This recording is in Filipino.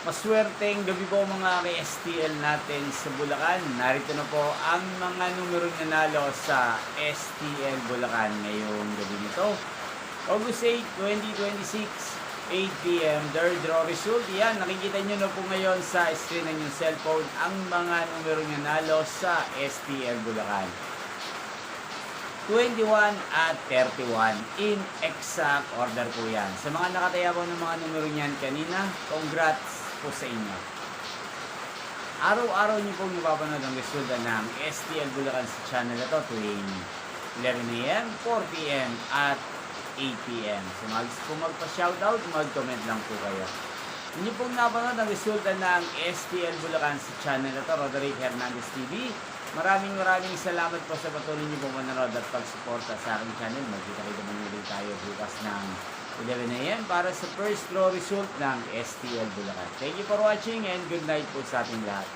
Maswerteng gabi po mga ka-STL natin sa Bulacan. Narito na po ang mga numerong nanalo sa STL Bulacan ngayong gabi nito. August 8, 2026, 8 p.m. Third draw result. Yan, nakikita nyo na po ngayon sa screen ng inyong cellphone ang mga numerong nanalo sa STL Bulacan. 21 at 31 in exact order po yan. Sa mga nakataya po ng mga numero niyan kanina, congrats po sa inyo. Araw-araw niyo pong mapapanood ang resulta ng STL Bulacan sa channel na to tuwing 11 a.m., 4 p.m. at 8 p.m. So gusto po magpa-shoutout, mag-comment lang po kayo. Inyo pong napanood ang resulta ng STL Bulacan sa channel na to, Roderick Hernandez TV. Maraming salamat po sa patuloy niyo pong manonood at pagsuporta sa aking channel. Magkita-kita muli tayo bukas ng 11 a.m. para sa first draw result ng STL Bulacan. Thank you for watching and good night po sa ating lahat.